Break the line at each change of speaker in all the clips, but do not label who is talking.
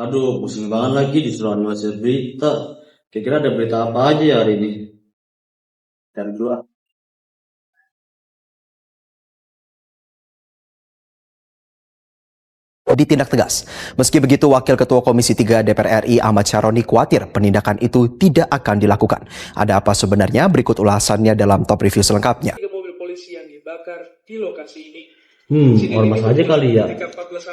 Aduh, pusing banget lagi disuruh baca berita. Kira-kira ada berita apa aja ya hari ini? Cari dulu ah.
Ditindak tegas. Meski begitu, Wakil Ketua Komisi 3 DPR RI Ahmad Syaroni khawatir penindakan itu tidak akan dilakukan. Ada apa sebenarnya? Berikut ulasannya dalam top review selengkapnya.
3 mobil polisi yang dibakar di lokasi ini.
Ormas aja kali ya.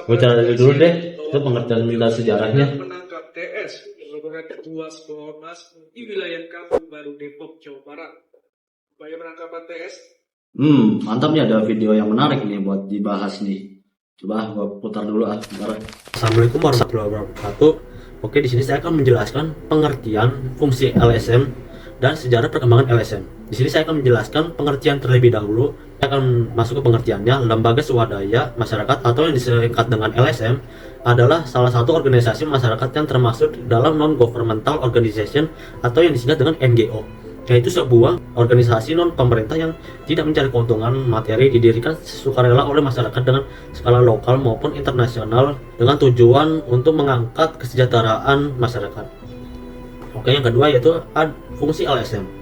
Gue cari dulu deh, itu pengertian dan sejarahnya.
Menangkap TS, merupakan ketua sebuah ormas di wilayah Kampung Baru Depok, Jawa Barat. Upaya penangkapan TS.
Mantap nih, ada video yang menarik nih buat dibahas nih. Coba gue putar dulu ah, bentar.
Assalamualaikum warahmatullahi wabarakatuh. Oke, di sini saya akan menjelaskan pengertian fungsi LSM dan sejarah perkembangan LSM. Di sini saya akan menjelaskan pengertian terlebih dahulu. Saya akan masuk ke pengertiannya. Lembaga swadaya masyarakat atau yang disingkat dengan LSM adalah salah satu organisasi masyarakat yang termasuk dalam non-governmental organization atau yang disingkat dengan NGO, yaitu sebuah organisasi non-pemerintah yang tidak mencari keuntungan materi, didirikan sukarela oleh masyarakat dengan skala lokal maupun internasional dengan tujuan untuk mengangkat kesejahteraan masyarakat. Oke, yang kedua yaitu fungsi LSM.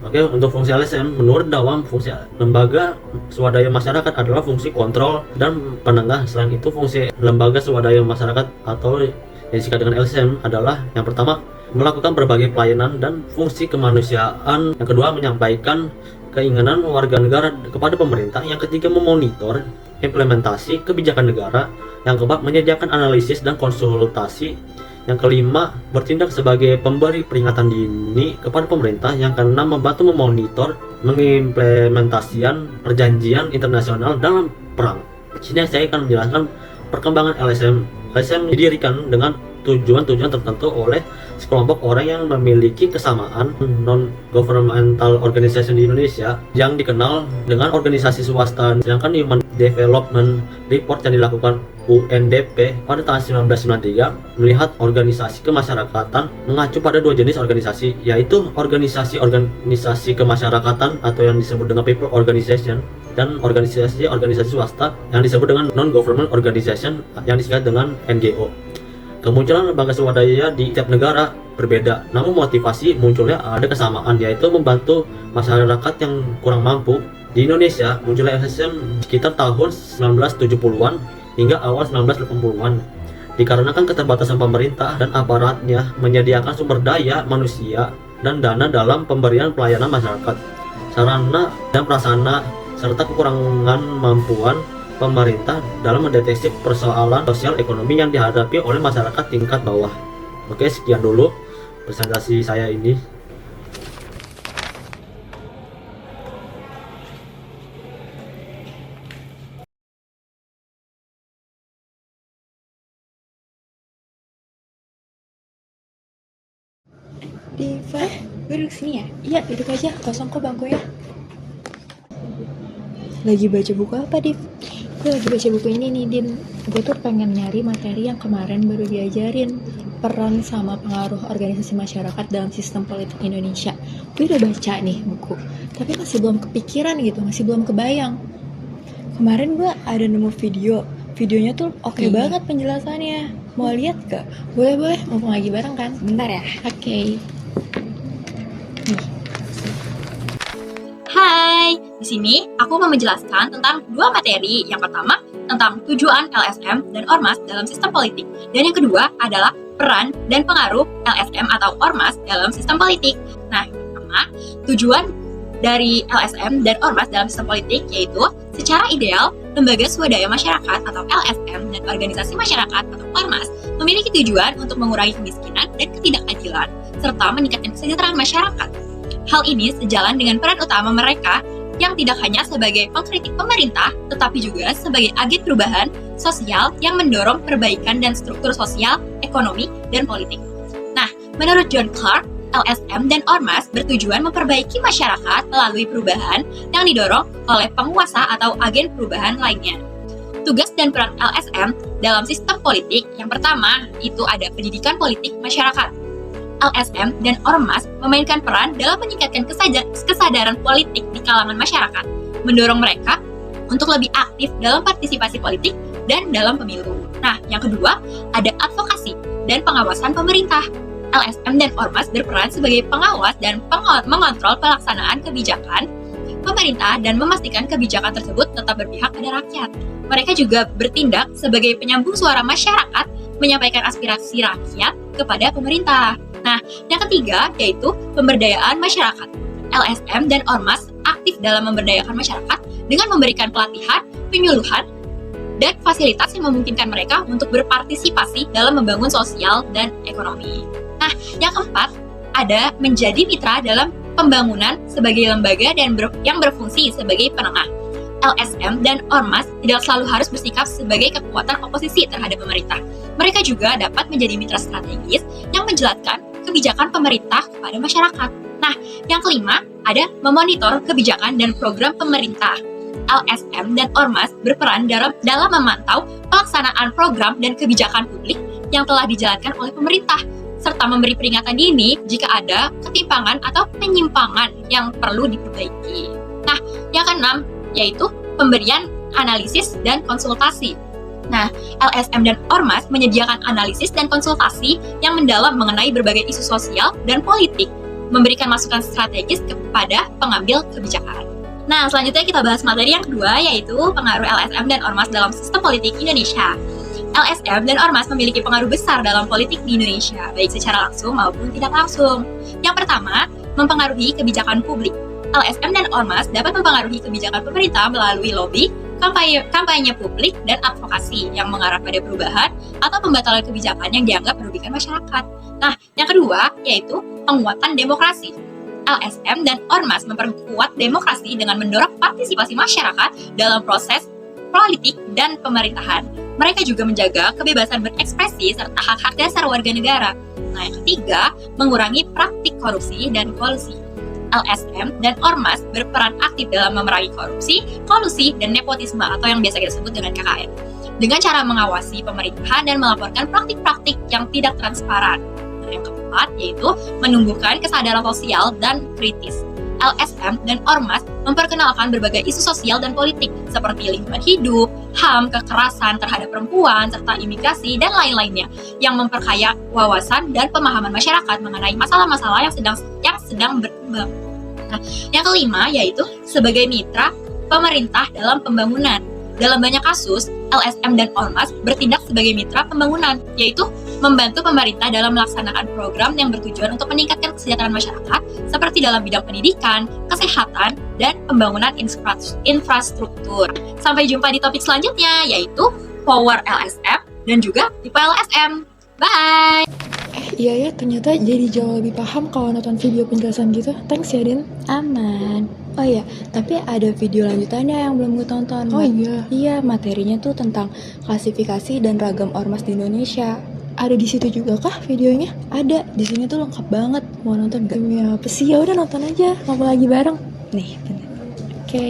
Oke, untuk fungsi LSM menurut Dawam, fungsi lembaga swadaya masyarakat adalah fungsi kontrol dan penengah. Selain itu, fungsi lembaga swadaya masyarakat atau yang disingkat dengan LSM adalah yang pertama, melakukan berbagai pelayanan dan fungsi kemanusiaan. Yang kedua, menyampaikan keinginan warga negara kepada pemerintah. Yang ketiga, memonitor implementasi kebijakan negara. Yang keempat, menyediakan analisis dan konsultasi. Yang kelima, bertindak sebagai pemberi peringatan dini kepada pemerintah. Yang keenam, membantu memonitor mengimplementasikan perjanjian internasional dalam perang. Di sini saya akan menjelaskan perkembangan LSM. LSM didirikan dengan tujuan-tujuan tertentu oleh sekelompok orang yang memiliki kesamaan non-governmental organization di Indonesia yang dikenal dengan organisasi swasta. Sedangkan Human Development Report yang dilakukan UNDP pada tahun 1993 melihat organisasi kemasyarakatan mengacu pada dua jenis organisasi, yaitu organisasi kemasyarakatan atau yang disebut dengan people organization dan organisasi swasta yang disebut dengan non-government organization yang disingkat dengan NGO. Kemunculan lembaga swadaya di tiap negara berbeda, namun motivasi munculnya ada kesamaan, yaitu membantu masyarakat yang kurang mampu. Di Indonesia munculnya LSM sekitar tahun 1970-an hingga awal 1980-an, dikarenakan keterbatasan pemerintah dan aparatnya menyediakan sumber daya manusia dan dana dalam pemberian pelayanan masyarakat, sarana dan prasarana, serta kekurangan mampuan pemerintah dalam mendeteksi persoalan sosial ekonomi yang dihadapi oleh masyarakat tingkat bawah. Oke, sekian dulu presentasi saya ini.
Diva, duduk sini ya? Iya, duduk aja, kosong kok bangkunya. Lagi baca buku apa, Div? Gue lagi baca buku ini nih, Din. Gue tuh pengen nyari materi yang kemarin baru diajarin, peran sama pengaruh organisasi masyarakat dalam sistem politik Indonesia. Gue udah baca nih buku, tapi masih belum kepikiran gitu, masih belum kebayang. Kemarin gue ada nemu videonya tuh oke banget penjelasannya. Mau lihat gak? Boleh, mumpung lagi bareng kan? Bentar ya. Oke.
Hai, di sini aku mau menjelaskan tentang dua materi. Yang pertama tentang tujuan LSM dan Ormas dalam sistem politik, dan yang kedua adalah peran dan pengaruh LSM atau Ormas dalam sistem politik. Nah, yang pertama, tujuan dari LSM dan Ormas dalam sistem politik yaitu secara ideal lembaga swadaya masyarakat atau LSM dan organisasi masyarakat atau Ormas memiliki tujuan untuk mengurangi kemiskinan dan ketidakadilan serta meningkatkan kesejahteraan masyarakat. Hal ini sejalan dengan peran utama mereka yang tidak hanya sebagai pengkritik pemerintah, tetapi juga sebagai agen perubahan sosial yang mendorong perbaikan dan struktur sosial, ekonomi, dan politik. Nah, menurut John Clark, LSM dan Ormas bertujuan memperbaiki masyarakat melalui perubahan yang didorong oleh penguasa atau agen perubahan lainnya. Tugas dan peran LSM dalam sistem politik yang pertama itu ada pendidikan politik masyarakat. LSM dan Ormas memainkan peran dalam meningkatkan kesadaran politik di kalangan masyarakat, mendorong mereka untuk lebih aktif dalam partisipasi politik dan dalam pemilu. Nah, yang kedua, ada advokasi. dan pengawasan pemerintah. LSM dan Ormas berperan sebagai pengawas dan mengontrol pelaksanaan kebijakan pemerintah dan memastikan kebijakan tersebut tetap berpihak pada rakyat. Mereka juga bertindak sebagai penyambung suara masyarakat, menyampaikan aspirasi rakyat kepada pemerintah. Nah, yang ketiga yaitu pemberdayaan masyarakat. LSM dan Ormas aktif dalam memberdayakan masyarakat dengan memberikan pelatihan, penyuluhan, dan fasilitas yang memungkinkan mereka untuk berpartisipasi dalam membangun sosial dan ekonomi. Nah, yang keempat, ada menjadi mitra dalam pembangunan sebagai lembaga dan yang berfungsi sebagai penengah. LSM dan Ormas tidak selalu harus bersikap sebagai kekuatan oposisi terhadap pemerintah. Mereka juga dapat menjadi mitra strategis yang menjelaskan kebijakan pemerintah kepada masyarakat. Nah, yang kelima, ada memonitor kebijakan dan program pemerintah. LSM dan Ormas berperan dalam memantau pelaksanaan program dan kebijakan publik yang telah dijalankan oleh pemerintah, serta memberi peringatan dini jika ada ketimpangan atau penyimpangan yang perlu diperbaiki. Nah, yang keenam yaitu pemberian analisis dan konsultasi. Nah, LSM dan Ormas menyediakan analisis dan konsultasi yang mendalam mengenai berbagai isu sosial dan politik, memberikan masukan strategis kepada pengambil kebijakan. Nah, selanjutnya kita bahas materi yang kedua, yaitu pengaruh LSM dan Ormas dalam sistem politik Indonesia. LSM dan Ormas memiliki pengaruh besar dalam politik di Indonesia, baik secara langsung maupun tidak langsung. Yang pertama, mempengaruhi kebijakan publik. LSM dan Ormas dapat mempengaruhi kebijakan pemerintah melalui lobby, kampanye publik, dan advokasi yang mengarah pada perubahan atau pembatalan kebijakan yang dianggap merugikan masyarakat. Nah, yang kedua, yaitu penguatan demokrasi. LSM dan Ormas memperkuat demokrasi dengan mendorong partisipasi masyarakat dalam proses politik dan pemerintahan. Mereka juga menjaga kebebasan berekspresi serta hak-hak dasar warga negara. Nah, yang ketiga, mengurangi praktik korupsi dan kolusi. LSM dan Ormas berperan aktif dalam memerangi korupsi, kolusi, dan nepotisme atau yang biasa kita sebut dengan KKN, dengan cara mengawasi pemerintahan dan melaporkan praktik-praktik yang tidak transparan. Nah, yang keempat, yaitu menumbuhkan kesadaran sosial dan kritis. LSM dan Ormas memperkenalkan berbagai isu sosial dan politik seperti lingkungan hidup, HAM, kekerasan terhadap perempuan, serta imigrasi, dan lain-lainnya yang memperkaya wawasan dan pemahaman masyarakat mengenai masalah-masalah yang sedang berkembang. Nah, yang kelima yaitu sebagai mitra pemerintah dalam pembangunan. Dalam banyak kasus, LSM dan Ormas bertindak sebagai mitra pembangunan, yaitu membantu pemerintah dalam melaksanakan program yang bertujuan untuk meningkatkan kesejahteraan masyarakat, seperti dalam bidang pendidikan, kesehatan, dan pembangunan infrastruktur. Sampai jumpa di topik selanjutnya, yaitu Power LSM dan juga Tipe LSM. Bye!
Iya ya, ternyata jadi jauh lebih paham kalau nonton video penjelasan gitu. Thanks ya, Din. Aman. Oh iya, tapi ada video lanjutannya yang belum gue tonton. Oh iya? Iya, materinya tuh tentang klasifikasi dan ragam ormas di Indonesia. Ada di situ juga kah videonya? Ada, di sini tuh lengkap banget. Mau nonton gak? Ya apa sih, ya udah nonton aja. Ngobrol lagi bareng. Nih, bener. Oke.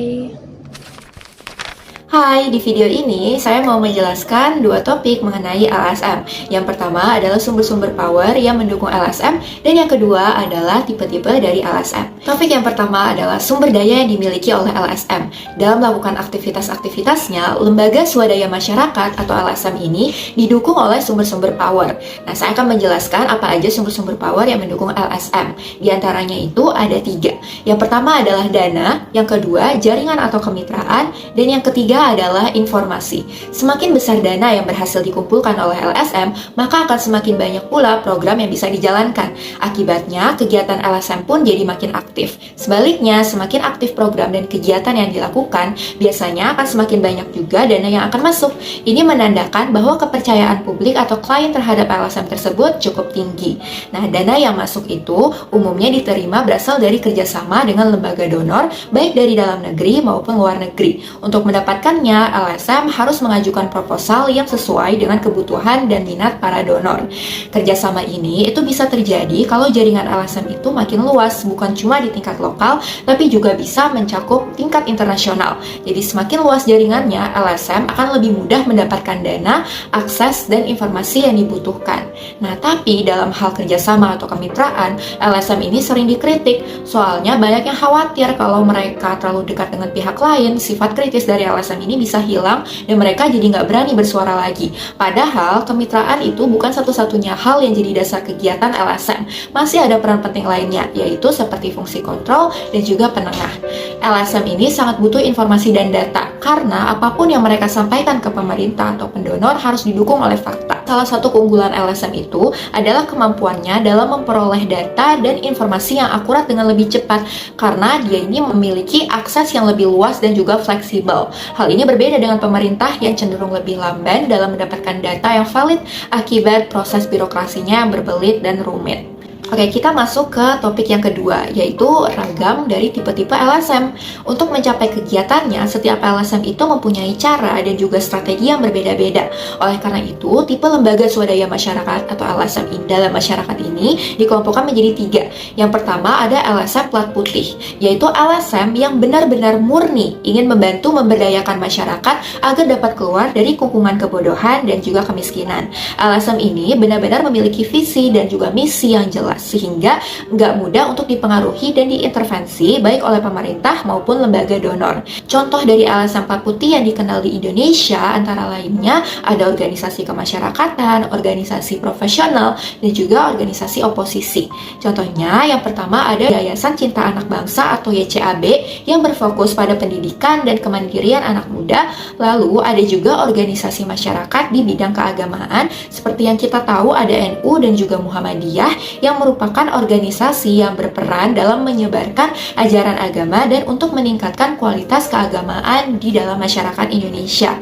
Hai, di video ini saya mau menjelaskan dua topik mengenai LSM. Yang pertama adalah sumber-sumber power yang mendukung LSM, dan yang kedua adalah tipe-tipe dari LSM. Topik yang pertama adalah sumber daya yang dimiliki oleh LSM. Dalam melakukan aktivitas-aktivitasnya, lembaga swadaya masyarakat atau LSM ini didukung oleh sumber-sumber power. Nah, saya akan menjelaskan apa aja sumber-sumber power yang mendukung LSM. Di antaranya itu ada 3. Yang pertama adalah dana, yang kedua jaringan atau kemitraan, dan yang ketiga adalah informasi. Semakin besar dana yang berhasil dikumpulkan oleh LSM, maka akan semakin banyak pula program yang bisa dijalankan. Akibatnya, kegiatan LSM pun jadi makin aktif. Sebaliknya, semakin aktif program dan kegiatan yang dilakukan, biasanya akan semakin banyak juga dana yang akan masuk. Ini menandakan bahwa kepercayaan publik atau klien terhadap LSM tersebut cukup tinggi. Nah, dana yang masuk itu umumnya diterima berasal dari kerjasama dengan lembaga donor, baik dari dalam negeri maupun luar negeri. Untuk mendapatkan LSM harus mengajukan proposal yang sesuai dengan kebutuhan dan minat para donor. Kerjasama ini itu bisa terjadi kalau jaringan LSM itu makin luas, bukan cuma di tingkat lokal, tapi juga bisa mencakup tingkat internasional. Jadi semakin luas jaringannya, LSM akan lebih mudah mendapatkan dana, akses, dan informasi yang dibutuhkan. Nah, tapi dalam hal kerjasama atau kemitraan, LSM ini sering dikritik, soalnya banyak yang khawatir kalau mereka terlalu dekat dengan pihak lain, sifat kritis dari LSM ini bisa hilang dan mereka jadi nggak berani bersuara lagi. Padahal kemitraan itu bukan satu-satunya hal yang jadi dasar kegiatan LSM. Masih ada peran penting lainnya, yaitu seperti fungsi kontrol dan juga penengah. LSM ini sangat butuh informasi dan data, karena apapun yang mereka sampaikan ke pemerintah atau pendonor harus didukung oleh fakta. Salah satu keunggulan LSM itu adalah kemampuannya dalam memperoleh data dan informasi yang akurat dengan lebih cepat, karena dia ini memiliki akses yang lebih luas dan juga fleksibel. Hal ini berbeda dengan pemerintah yang cenderung lebih lamban dalam mendapatkan data yang valid akibat proses birokrasinya yang berbelit dan rumit. Oke, kita masuk ke topik yang kedua, yaitu ragam dari tipe-tipe LSM. Untuk mencapai kegiatannya, setiap LSM itu mempunyai cara dan juga strategi yang berbeda-beda. Oleh karena itu, tipe lembaga swadaya masyarakat atau LSM dalam masyarakat ini dikelompokkan menjadi 3. Yang pertama ada LSM plat putih, yaitu LSM yang benar-benar murni ingin membantu memberdayakan masyarakat agar dapat keluar dari kungkungan kebodohan dan juga kemiskinan. LSM ini benar-benar memiliki visi dan juga misi yang jelas, sehingga nggak mudah untuk dipengaruhi dan diintervensi baik oleh pemerintah maupun lembaga donor. Contoh dari LSM plat putih yang dikenal di Indonesia antara lainnya ada organisasi kemasyarakatan, organisasi profesional, dan juga organisasi oposisi. Contohnya yang pertama ada Yayasan Cinta Anak Bangsa atau YCAB yang berfokus pada pendidikan dan kemandirian anak muda. Lalu ada juga organisasi masyarakat di bidang keagamaan seperti yang kita tahu ada NU dan juga Muhammadiyah yang merupakan organisasi yang berperan dalam menyebarkan ajaran agama dan untuk meningkatkan kualitas keagamaan di dalam masyarakat Indonesia.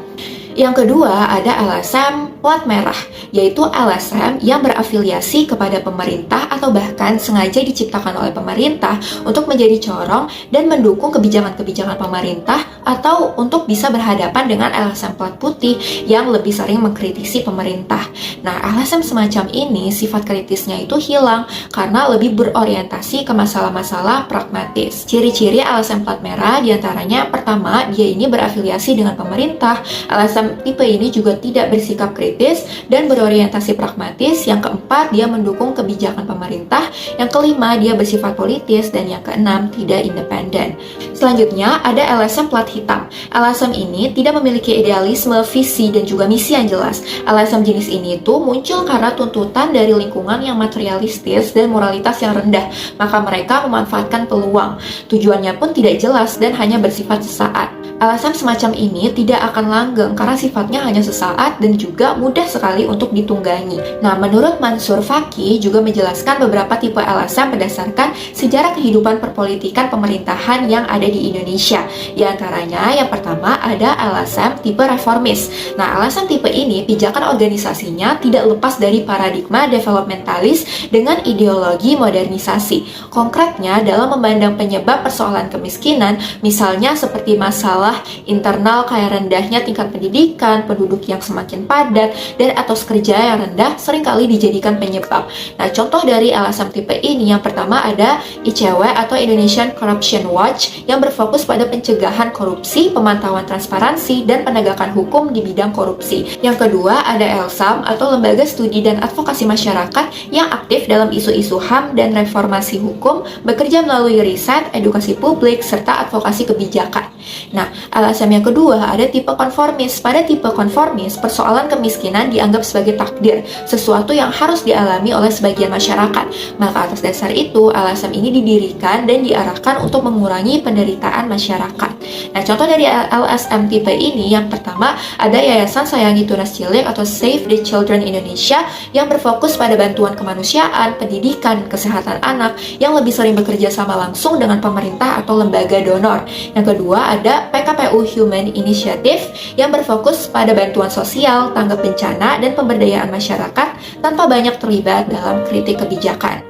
Yang kedua ada LSM plat merah, yaitu LSM yang berafiliasi kepada pemerintah atau bahkan sengaja diciptakan oleh pemerintah untuk menjadi corong dan mendukung kebijakan-kebijakan pemerintah atau untuk bisa berhadapan dengan LSM plat putih yang lebih sering mengkritisi pemerintah. Nah, LSM semacam ini sifat kritisnya itu hilang karena lebih berorientasi ke masalah-masalah pragmatis. Ciri-ciri LSM plat merah diantaranya pertama, dia ini berafiliasi dengan pemerintah. LSM tipe ini juga tidak bersikap kritis dan berorientasi pragmatis. Yang keempat, dia mendukung kebijakan pemerintah. Yang kelima, dia bersifat politis. Dan yang keenam, tidak independen. Selanjutnya, ada LSM plat hitam. LSM ini tidak memiliki idealisme, visi, dan juga misi yang jelas. LSM jenis ini itu muncul karena tuntutan dari lingkungan yang materialistis dan moralitas yang rendah. Maka mereka memanfaatkan peluang. Tujuannya pun tidak jelas dan hanya bersifat sesaat. LSM semacam ini tidak akan langgeng karena sifatnya hanya sesaat dan juga mudah sekali untuk ditunggangi. Nah, menurut Mansur Faki juga menjelaskan beberapa tipe LSM berdasarkan sejarah kehidupan perpolitikan pemerintahan yang ada di Indonesia. Di antaranya, yang pertama ada LSM tipe reformis. Nah, LSM tipe ini pijakan organisasinya tidak lepas dari paradigma developmentalis dengan ideologi modernisasi. Konkretnya dalam memandang penyebab persoalan kemiskinan, misalnya seperti masalah internal kayak rendahnya tingkat pendidikan, penduduk yang semakin padat, dan etos kerja yang rendah seringkali dijadikan penyebab. Nah, contoh dari LSM tipe ini yang pertama ada ICW atau Indonesian Corruption Watch yang berfokus pada pencegahan korupsi, pemantauan transparansi, dan penegakan hukum di bidang korupsi. Yang kedua ada LSAM atau Lembaga Studi dan Advokasi Masyarakat yang aktif dalam isu-isu HAM dan reformasi hukum, bekerja melalui riset, edukasi publik, serta advokasi kebijakan. Nah, LSM yang kedua ada tipe konformis. Pada tipe konformis, persoalan kemiskinan dianggap sebagai takdir, sesuatu yang harus dialami oleh sebagian masyarakat. Maka atas dasar itu, LSM ini didirikan dan diarahkan untuk mengurangi penderitaan masyarakat. Nah, contoh dari LSM tipe ini yang pertama ada Yayasan Sayangi Tunas Cilik atau Save the Children Indonesia yang berfokus pada bantuan kemanusiaan, pendidikan, kesehatan anak yang lebih sering bekerja sama langsung dengan pemerintah atau lembaga donor. Yang kedua ada PKPU Human Initiative yang berfokus pada bantuan sosial, tanggap bencana, dan pemberdayaan masyarakat tanpa banyak terlibat dalam kritik kebijakan.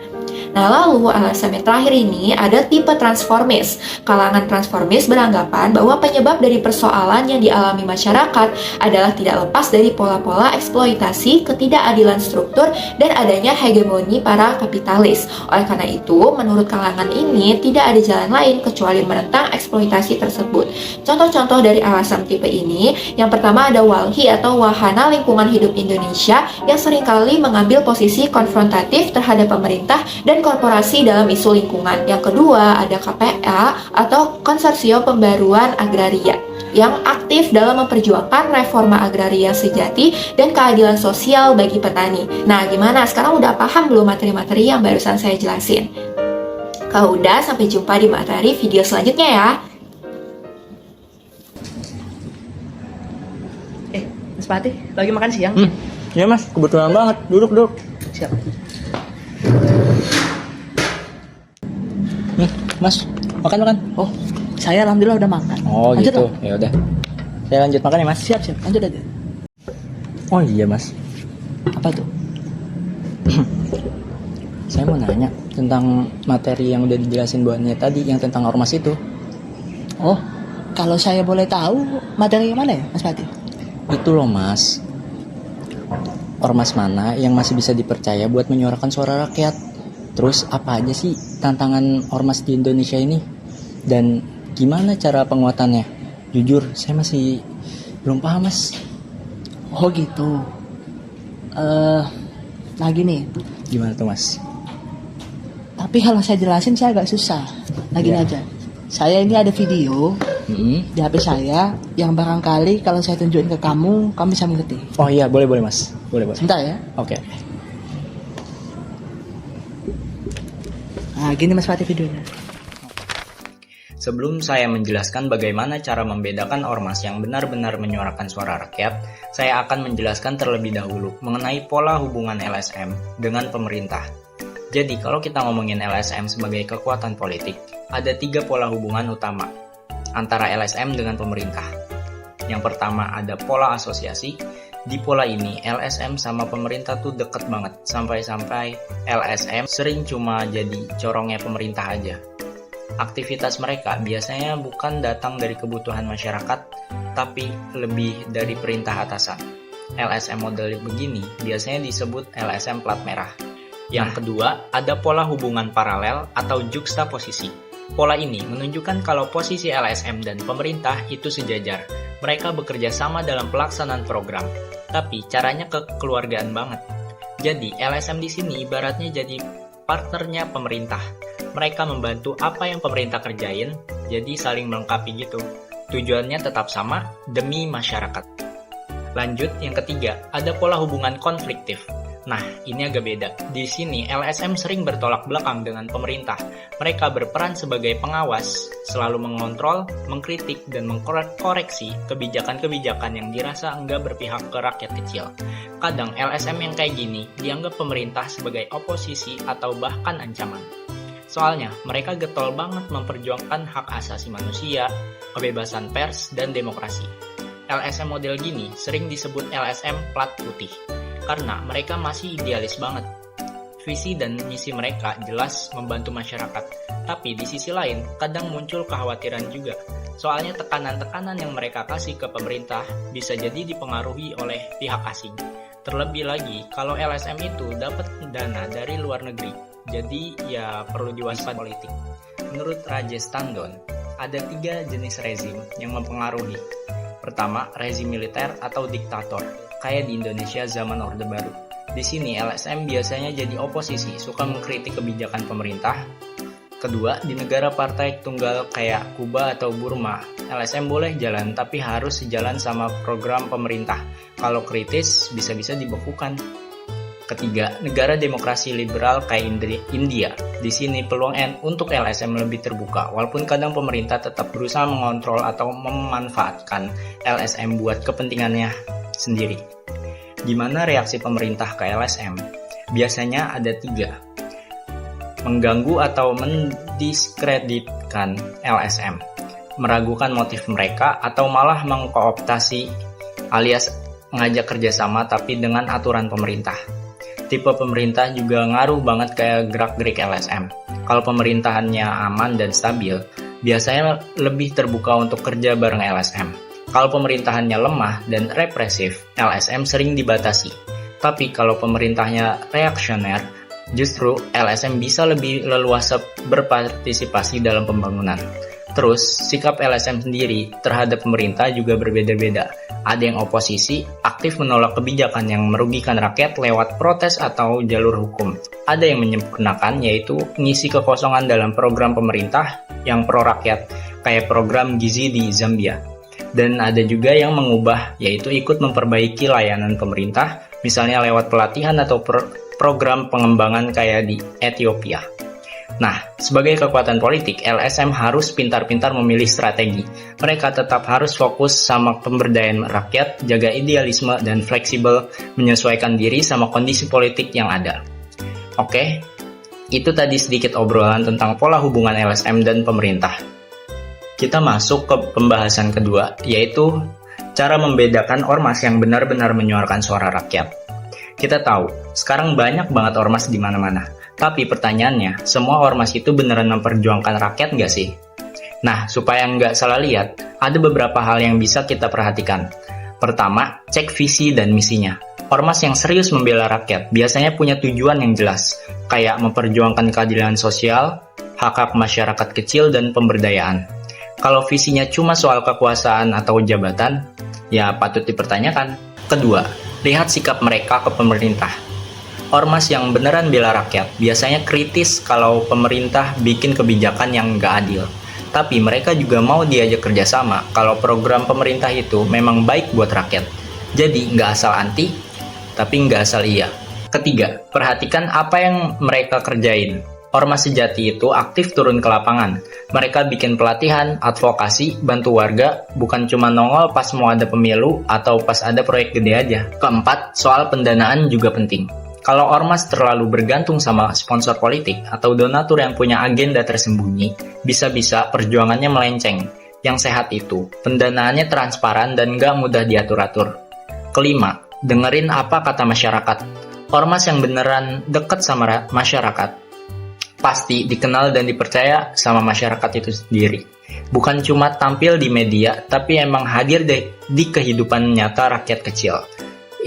Nah, lalu LSM yang terakhir ini ada tipe transformis. Kalangan transformis beranggapan bahwa penyebab dari persoalan yang dialami masyarakat adalah tidak lepas dari pola-pola eksploitasi, ketidakadilan struktur, dan adanya hegemoni para kapitalis. Oleh karena itu, menurut kalangan ini tidak ada jalan lain kecuali menentang eksploitasi tersebut. Contoh-contoh dari LSM tipe ini, yang pertama ada WALHI atau Wahana Lingkungan Hidup Indonesia yang seringkali mengambil posisi konfrontatif terhadap pemerintah dan korporasi dalam isu lingkungan. Yang kedua ada KPA atau Konsorsium Pembaruan Agraria. yang aktif dalam memperjuangkan reforma agraria sejati dan keadilan sosial bagi petani. Nah, gimana? Sekarang udah paham belum materi-materi yang barusan saya jelasin? Kalau udah, sampai jumpa di materi video selanjutnya ya.
Mas Fatih, lagi makan siang?
Iya mas, kebetulan banget. Duduk.
Siap.
Nih, mas, makan.
Oh, saya alhamdulillah udah makan.
Oh
Lanjut
gitu,
lah.
ya udah. Saya lanjut makan ya mas.
Siap, lanjut aja.
Oh iya mas,
Apa tuh?
saya mau nanya tentang materi yang udah dijelasin buatnya tadi, yang tentang ormas itu.
Oh, kalau saya boleh tahu materi yang mana ya, Mas Fatih?
Itu loh mas, ormas mana yang masih bisa dipercaya buat menyuarakan suara rakyat. Terus apa aja sih tantangan ormas di Indonesia ini? Dan gimana cara penguatannya? Jujur, saya masih belum paham mas.
Oh gitu. Nah gini,
Gimana tuh mas?
tapi kalau saya jelasin saya agak susah. Nah gini
Iya.
aja, saya ini ada video di HP saya yang barangkali kalau saya tunjukin ke kamu bisa mengerti.
Oh iya, boleh mas. Boleh.
Sebentar ya.
Oke.
Nah gini Mas Fatih videonya.
Sebelum saya menjelaskan bagaimana cara membedakan ormas yang benar-benar menyuarakan suara rakyat, saya akan menjelaskan terlebih dahulu mengenai pola hubungan LSM dengan pemerintah. Jadi, kalau kita ngomongin LSM sebagai kekuatan politik, ada 3 pola hubungan utama antara LSM dengan pemerintah. Yang pertama ada pola asosiasi. Di pola ini, LSM sama pemerintah tuh deket banget, sampai-sampai LSM sering cuma jadi corongnya pemerintah aja. Aktivitas mereka biasanya bukan datang dari kebutuhan masyarakat, tapi lebih dari perintah atasan. LSM model begini biasanya disebut LSM plat merah. Yang kedua, ada pola hubungan paralel atau juxtaposisi. Pola ini menunjukkan kalau posisi LSM dan pemerintah itu sejajar. Mereka bekerja sama dalam pelaksanaan program, tapi caranya kekeluargaan banget. Jadi, LSM di sini ibaratnya jadi partnernya pemerintah. Mereka membantu apa yang pemerintah kerjain, jadi saling melengkapi gitu. Tujuannya tetap sama, demi masyarakat. Lanjut, yang ketiga, ada pola hubungan konfliktif. Nah, ini agak beda. Di sini, LSM sering bertolak belakang dengan pemerintah. Mereka berperan sebagai pengawas, selalu mengontrol, mengkritik, dan mengkoreksi kebijakan-kebijakan yang dirasa enggak berpihak ke rakyat kecil. Kadang, LSM yang kayak gini dianggap pemerintah sebagai oposisi atau bahkan ancaman. Soalnya, mereka getol banget memperjuangkan hak asasi manusia, kebebasan pers, dan demokrasi. LSM model gini sering disebut LSM plat putih, karena mereka masih idealis banget. Visi dan misi mereka jelas membantu masyarakat, tapi di sisi lain kadang muncul kekhawatiran juga. Soalnya tekanan-tekanan yang mereka kasih ke pemerintah bisa jadi dipengaruhi oleh pihak asing. Terlebih lagi, kalau LSM itu dapat dana dari luar negeri, jadi ya perlu diwaspadai politik. Menurut Rajesh Tandon, ada 3 jenis rezim yang mempengaruhi. Pertama, rezim militer atau diktator, kayak di Indonesia zaman Orde Baru. Di sini LSM biasanya jadi oposisi, suka mengkritik kebijakan pemerintah. Kedua, di negara partai tunggal kayak Kuba atau Burma, LSM boleh jalan tapi harus sejalan sama program pemerintah. Kalau kritis, bisa-bisa dibekukan. Ketiga, negara demokrasi liberal kayak India. Di sini peluang untuk LSM lebih terbuka, walaupun kadang pemerintah tetap berusaha mengontrol atau memanfaatkan LSM buat kepentingannya sendiri. Gimana reaksi pemerintah ke LSM? Biasanya ada 3. Mengganggu atau mendiskreditkan LSM, meragukan motif mereka, atau malah mengkooptasi alias ngajak kerjasama tapi dengan aturan pemerintah. Tipe pemerintah juga ngaruh banget kayak gerak-gerik LSM. Kalau pemerintahannya aman dan stabil, biasanya lebih terbuka untuk kerja bareng LSM. Kalau pemerintahannya lemah dan represif, LSM sering dibatasi. Tapi kalau pemerintahnya reaksioner, justru LSM bisa lebih leluasa berpartisipasi dalam pembangunan. Terus, sikap LSM sendiri terhadap pemerintah juga berbeda-beda. Ada yang oposisi, aktif menolak kebijakan yang merugikan rakyat lewat protes atau jalur hukum. Ada yang menyempurnakan, yaitu ngisi kekosongan dalam program pemerintah yang pro-rakyat, kayak program Gizi di Zambia. Dan ada juga yang mengubah, yaitu ikut memperbaiki layanan pemerintah, misalnya lewat pelatihan atau program pengembangan kayak di Ethiopia. Nah, sebagai kekuatan politik, LSM harus pintar-pintar memilih strategi. Mereka tetap harus fokus sama pemberdayaan rakyat, jaga idealisme, dan fleksibel menyesuaikan diri sama kondisi politik yang ada. Oke, itu tadi sedikit obrolan tentang pola hubungan LSM dan pemerintah. Kita masuk ke pembahasan kedua, yaitu cara membedakan ormas yang benar-benar menyuarakan suara rakyat. Kita tahu, sekarang banyak banget ormas di mana-mana. Tapi pertanyaannya, semua ormas itu beneran memperjuangkan rakyat nggak sih? Nah, supaya nggak salah lihat, ada beberapa hal yang bisa kita perhatikan. Pertama, cek visi dan misinya. Ormas yang serius membela rakyat biasanya punya tujuan yang jelas, kayak memperjuangkan keadilan sosial, hak-hak masyarakat kecil, dan pemberdayaan. Kalau visinya cuma soal kekuasaan atau jabatan, ya patut dipertanyakan. Kedua, lihat sikap mereka ke pemerintah. Ormas yang beneran bela rakyat biasanya kritis kalau pemerintah bikin kebijakan yang nggak adil. Tapi mereka juga mau diajak kerjasama kalau program pemerintah itu memang baik buat rakyat. Jadi nggak asal anti, tapi nggak asal iya. Ketiga, perhatikan apa yang mereka kerjain. Ormas sejati itu aktif turun ke lapangan. Mereka bikin pelatihan, advokasi, bantu warga, bukan cuma nongol pas mau ada pemilu atau pas ada proyek gede aja. Keempat, soal pendanaan juga penting. Kalau ormas terlalu bergantung sama sponsor politik atau donatur yang punya agenda tersembunyi, bisa-bisa perjuangannya melenceng. Yang sehat itu, pendanaannya transparan dan nggak mudah diatur-atur. Kelima, dengerin apa kata masyarakat. Ormas yang beneran deket sama masyarakat pasti dikenal dan dipercaya sama masyarakat itu sendiri. Bukan cuma tampil di media, tapi emang hadir di kehidupan nyata rakyat kecil.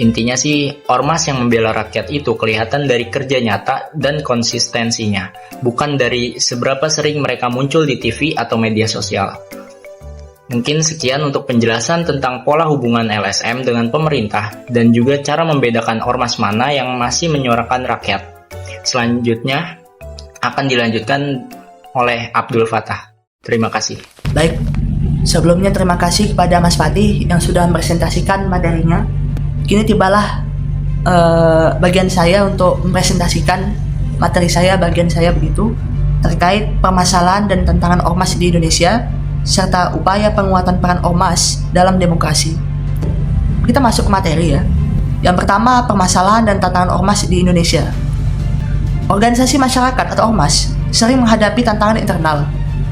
Intinya sih, ormas yang membela rakyat itu kelihatan dari kerja nyata dan konsistensinya, bukan dari seberapa sering mereka muncul di TV atau media sosial. Mungkin sekian untuk penjelasan tentang pola hubungan LSM dengan pemerintah dan juga cara membedakan ormas mana yang masih menyuarakan rakyat. Selanjutnya akan dilanjutkan oleh Abdul Fattah. Terima kasih.
Baik, sebelumnya terima kasih kepada Mas Fatih yang sudah mempresentasikan materinya. Kini tibalah bagian saya untuk mempresentasikan materi saya, bagian saya begitu, terkait permasalahan dan tantangan ormas di Indonesia, serta upaya penguatan peran ormas dalam demokrasi. Kita masuk ke materi ya. Yang pertama, permasalahan dan tantangan ormas di Indonesia. Organisasi masyarakat atau ormas sering menghadapi tantangan internal,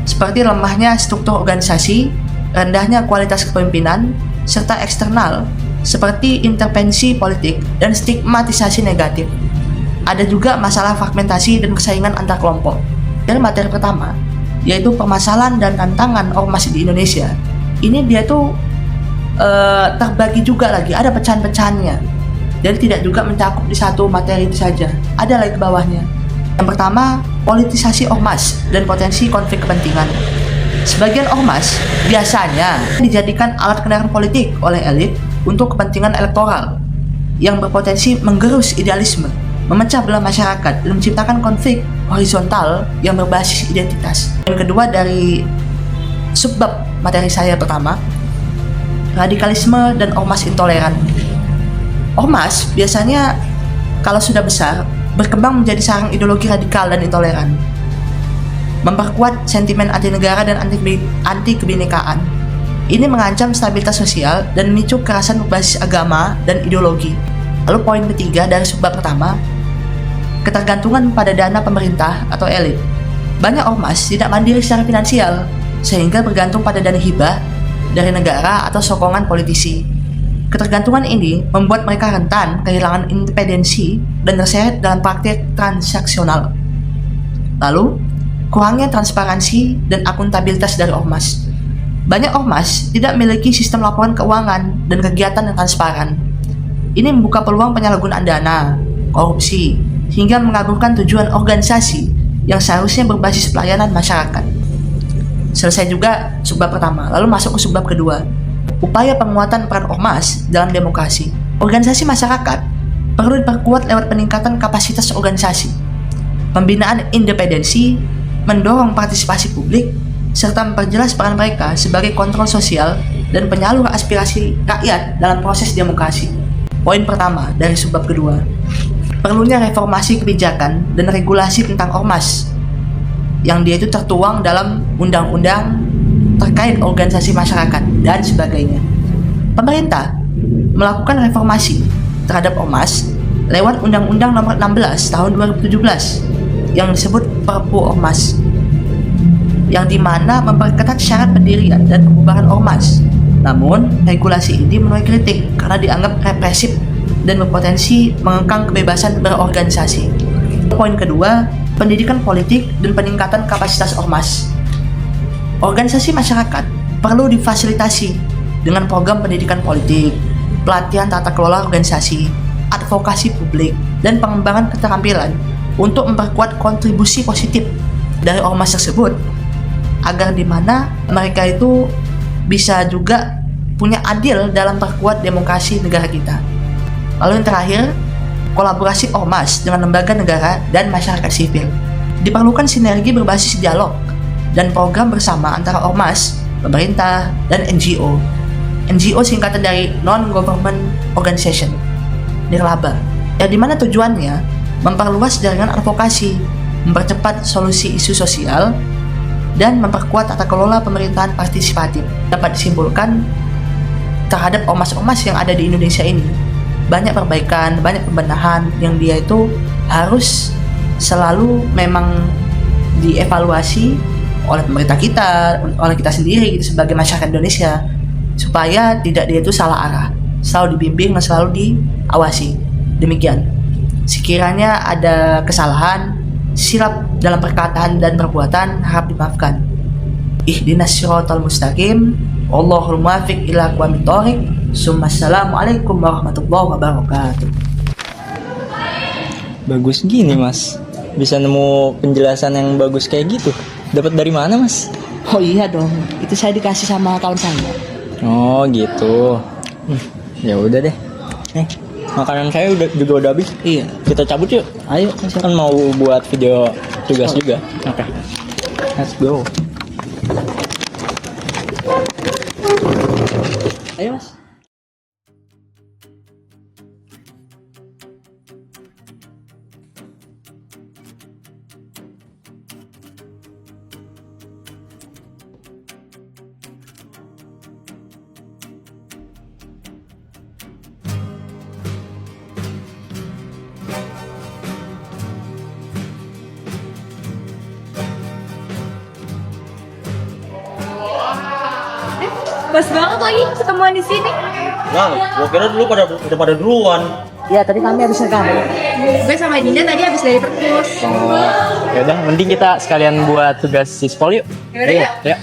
seperti lemahnya struktur organisasi, rendahnya kualitas kepemimpinan, serta eksternal, seperti intervensi politik dan stigmatisasi negatif. Ada juga masalah fragmentasi dan persaingan antar kelompok. Dan materi pertama, yaitu permasalahan dan tantangan ormas di Indonesia. Ini dia tuh terbagi juga lagi, ada pecahan-pecahannya. Jadi tidak juga mencakup di satu materi itu saja, ada lagi ke bawahnya. Yang pertama, politisasi ormas dan potensi konflik kepentingan. Sebagian ormas biasanya dijadikan alat kendaraan politik oleh elit untuk kepentingan elektoral yang berpotensi menggerus idealisme, memecah belah masyarakat, dan menciptakan konflik horizontal yang berbasis identitas. Yang kedua dari subbab materi saya pertama, radikalisme dan ormas intoleran. Ormas biasanya kalau sudah besar berkembang menjadi sarang ideologi radikal dan intoleran, memperkuat sentimen anti negara dan anti kebinekaan. Ini mengancam stabilitas sosial dan memicu kekerasan berbasis agama dan ideologi. Lalu poin ketiga dari subbab pertama, ketergantungan pada dana pemerintah atau elit. Banyak ormas tidak mandiri secara finansial, sehingga bergantung pada dana hibah dari negara atau sokongan politisi. Ketergantungan ini membuat mereka rentan kehilangan independensi dan terseret dalam praktik transaksional. Lalu, kurangnya transparansi dan akuntabilitas dari ormas. Banyak ormas tidak memiliki sistem laporan keuangan dan kegiatan yang transparan. Ini membuka peluang penyalahgunaan dana, korupsi, hingga mengaburkan tujuan organisasi yang seharusnya berbasis pelayanan masyarakat. Selesai juga subbab pertama, lalu masuk ke subbab kedua. Upaya penguatan peran ormas dalam demokrasi. Organisasi masyarakat perlu diperkuat lewat peningkatan kapasitas organisasi, pembinaan independensi, mendorong partisipasi publik, serta memperjelas peran mereka sebagai kontrol sosial dan penyalur aspirasi rakyat dalam proses demokrasi. Poin pertama dari subbab kedua, perlunya reformasi kebijakan dan regulasi tentang ormas yang dia itu tertuang dalam undang-undang terkait organisasi masyarakat dan sebagainya. Pemerintah melakukan reformasi terhadap ormas lewat Undang-Undang Nomor 16 Tahun 2017 yang disebut Perpu Ormas, yang dimana memperketat syarat pendirian dan pembubaran ormas. Namun, regulasi ini menuai kritik karena dianggap represif dan berpotensi mengekang kebebasan berorganisasi. Poin kedua, pendidikan politik dan peningkatan kapasitas ormas. Organisasi masyarakat perlu difasilitasi dengan program pendidikan politik, pelatihan tata kelola organisasi, advokasi publik, dan pengembangan keterampilan untuk memperkuat kontribusi positif dari ormas tersebut, agar di mana mereka itu bisa juga punya adil dalam perkuat demokrasi negara kita. Lalu yang terakhir, kolaborasi ormas dengan lembaga negara dan masyarakat sipil. Diperlukan sinergi berbasis dialog dan program bersama antara ormas, pemerintah, dan NGO. NGO singkatan dari Non-Government Organization, nirlaba, yang dimana tujuannya memperluas jaringan advokasi, mempercepat solusi isu sosial, dan memperkuat tata kelola pemerintahan partisipatif. Dapat disimpulkan, terhadap ormas-ormas yang ada di Indonesia ini banyak perbaikan, banyak pembenahan yang dia itu harus selalu memang dievaluasi oleh pemerintah kita, oleh kita sendiri gitu, sebagai masyarakat Indonesia, supaya tidak dia itu salah arah, selalu dibimbing dan selalu diawasi. Demikian, sekiranya ada kesalahan, silap dalam perkataan dan perbuatan, harap dimaafkan. Ihdinas siratal mustaqim, Allahul muwaffiq ila aqwamit thoriq. Assalamualaikum warahmatullahi wabarakatuh.
Bagus gini mas, bisa nemu penjelasan yang bagus kayak gitu. Dapat dari mana mas?
Oh iya dong, itu saya dikasih sama kawan saya.
Oh gitu. Ya udah deh. Makanan saya juga udah habis.
Iya.
Kita cabut yuk. Ayo. Kan mau buat video tugas juga. Oke. Let's go.
Ayo mas.
Pas banget lagi ketemuan di sini.
Nah, gua kira dulu udah pada duluan.
Ya tadi kami habis rekam.
Gue sama Dinda tadi habis dari perpus.
Ya udah, mending kita sekalian buat tugas sispol yuk.
Yaudah,
Ya.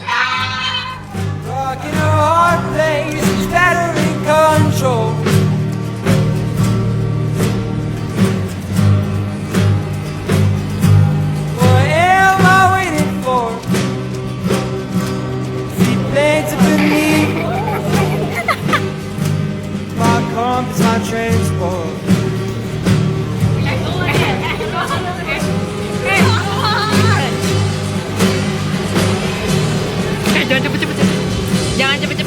Jangan cepet-cepet.